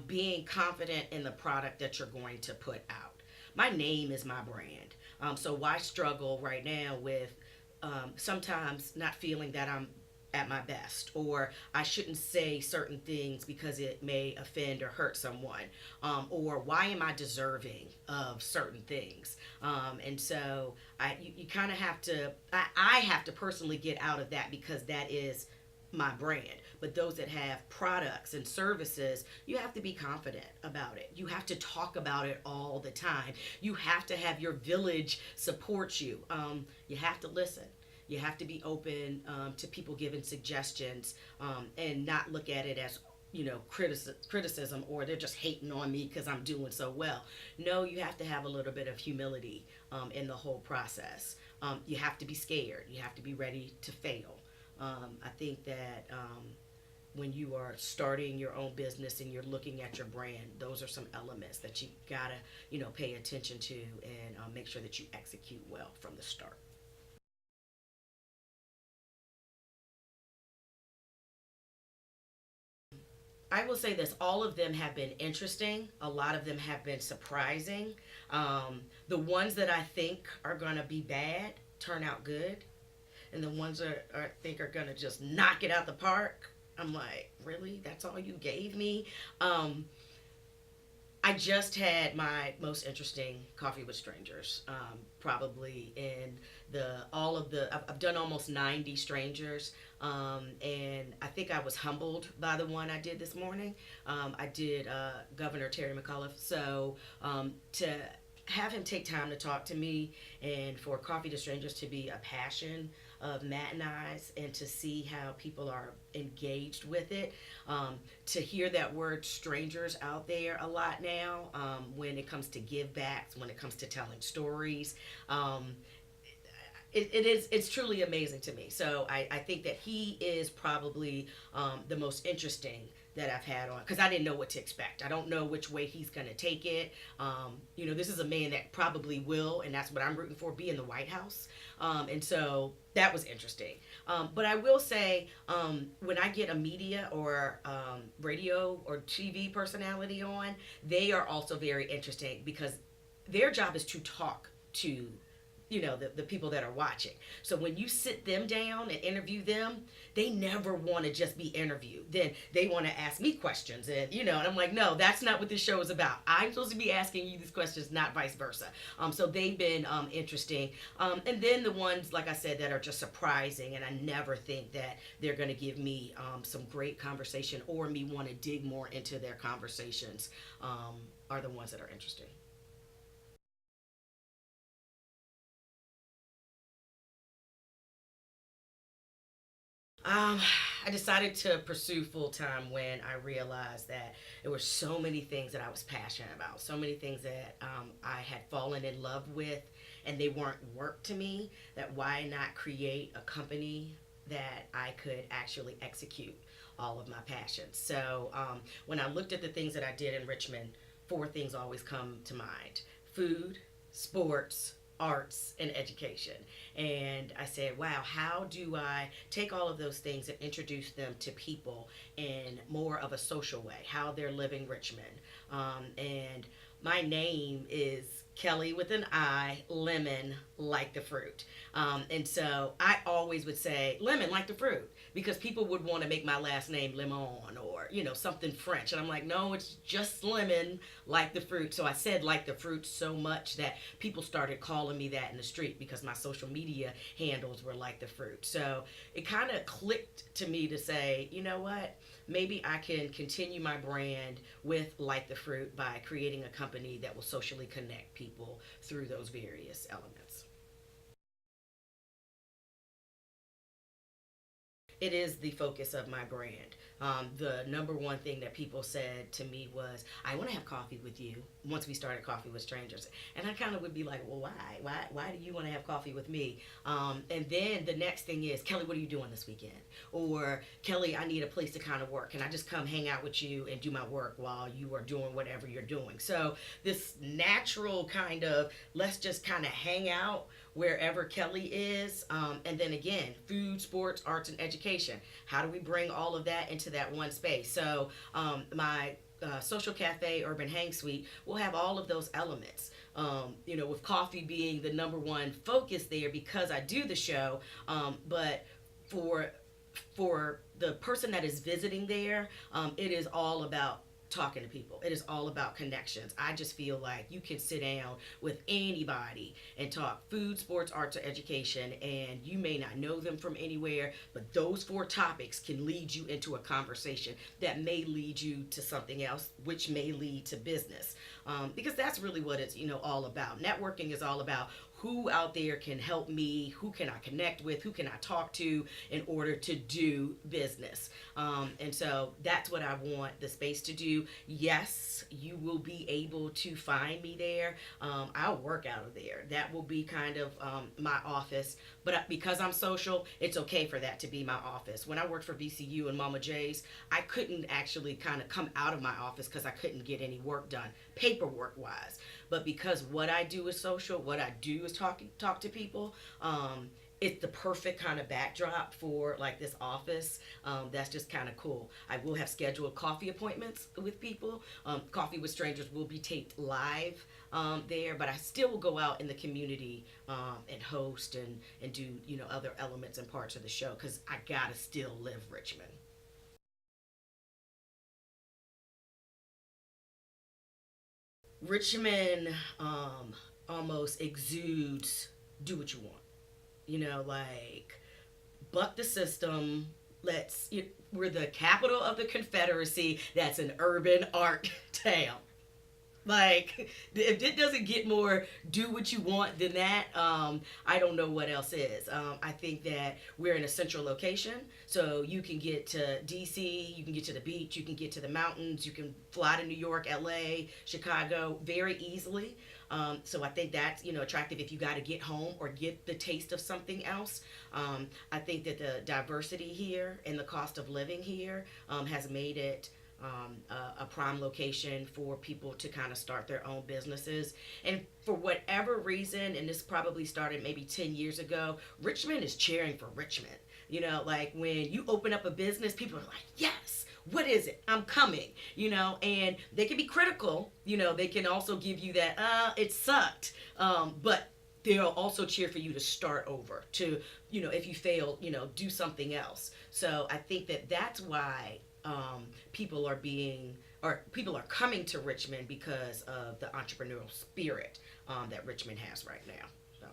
being confident in the product that you're going to put out. My name is my brand. So why struggle right now with sometimes not feeling that I'm at my best, or I shouldn't say certain things because it may offend or hurt someone, or why am I deserving of certain things? And so you kind of have to, I have to personally get out of that because that is my brand. But those that have products and services, you have to be confident about it. You have to talk about it all the time. You have to have your village support you. You have to listen. You have to be open to people giving suggestions, and not look at it as criticism, or they're just hating on me because I'm doing so well. No, you have to have a little bit of humility in the whole process. You have to be scared. You have to be ready to fail. I think that when you are starting your own business and you're looking at your brand, those are some elements that you gotta pay attention to, and make sure that you execute well from the start. I will say this: all of them have been interesting. A lot of them have been surprising. The ones that I think are going to be bad turn out good, and the ones that I think are going to just knock it out the park, I'm like, really? That's all you gave me? Um, I just had my most interesting coffee with strangers. Probably in the all of the I've done almost 90 strangers, and I think I was humbled by the one I did this morning. I did Governor Terry McAuliffe. So to have him take time to talk to me, and for Coffee to Strangers to be a passion of Matt and I's, and to see how people are engaged with it, to hear that word strangers out there a lot now, when it comes to give backs, when it comes to telling stories. Um, it's truly amazing to me. So I think that he is probably the most interesting that I've had on, because I didn't know what to expect. I don't know which way he's going to take it. This is a man that probably will, and that's what I'm rooting for, be in the White House. And so that was interesting. But I will say, when I get a media or radio or TV personality on, they are also very interesting because their job is to talk to the people that are watching. So when you sit them down and interview them, they never want to just be interviewed. Then they want to ask me questions, and I'm like, no, that's not what this show is about. I'm supposed to be asking you these questions, not vice versa. So they've been interesting. And then the ones, like I said, that are just surprising, and I never think that they're going to give me some great conversation or me want to dig more into their conversations, are the ones that are interesting. Um, I decided to pursue full time when I realized that there were so many things that I was passionate about, so many things that I had fallen in love with, and they weren't work to me. That why not create a company that I could actually execute all of my passions? So when I looked at the things that I did in Richmond, four things always come to mind: food, sports, arts, and education. And I said, wow, how do I take all of those things and introduce them to people in more of a social way, how they're living Richmond? And my name is Kelly with an I, Lemon like the fruit. And so I always would say lemon like the fruit, because people would want to make my last name Lemon, or something French, and I'm like, no, it's just lemon like the fruit. So I said like the fruit so much that people started calling me that in the street, because my social media handles were like the fruit. So it kind of clicked to me to say, you know what, maybe I can continue my brand with like the fruit by creating a company that will socially connect people through those various elements. It is the focus of my brand. The number one thing that people said to me was, I want to have coffee with you once we started Coffee with Strangers. And I kind of would be like, well, why? Why do you want to have coffee with me? And then the next thing is, Kelly, what are you doing this weekend? Or, Kelly, I need a place to kind of work. Can I just come hang out with you and do my work while you are doing whatever you're doing? So this natural kind of, let's just kind of hang out wherever Kelly is. And then again, food, sports, arts, and education. How do we bring all of that into that one space? So my Social Cafe, Urban Hang Suite will have all of those elements. With coffee being the number one focus there because I do the show, but for the person that is visiting there, it is all about talking to people. It is all about connections. I just feel like you can sit down with anybody and talk food, sports, arts, or education, and you may not know them from anywhere, but those 4 topics can lead you into a conversation that may lead you to something else, which may lead to business. Because that's really what it's all about. Networking is all about who out there can help me, who can I connect with, who can I talk to in order to do business. And so that's what I want the space to do. Yes, you will be able to find me there. I'll work out of there. That will be kind of my office. But because I'm social, it's okay for that to be my office. When I worked for VCU and Mama J's, I couldn't actually kind of come out of my office because I couldn't get any work done, paperwork wise. But because what I do is social, what I do is talk to people, it's the perfect kind of backdrop for like this office. That's just kind of cool. I will have scheduled coffee appointments with people. Coffee with Strangers will be taped live there, but I still will go out in the community and host and do other elements and parts of the show because I gotta still live Richmond. Richmond almost exudes do what you want. Like buck the system. We're the capital of the Confederacy. That's an urban art town. Like, if it doesn't get more do what you want than that, I don't know what else is. I think that we're in a central location, so you can get to DC, you can get to the beach, you can get to the mountains, you can fly to New York, LA, Chicago very easily. So I think that's attractive if you got to get home or get the taste of something else. I think that the diversity here and the cost of living here has made it a prime location for people to kind of start their own businesses. And for whatever reason, and this probably started maybe 10 years ago, Richmond is cheering for Richmond. Like when you open up a business, people are like, yes, what is it? I'm coming, and they can be critical, they can also give you that, it sucked. But they'll also cheer for you to start over, to, if you fail, do something else. So I think that that's why people are coming to Richmond because of the entrepreneurial spirit that Richmond has right now. So.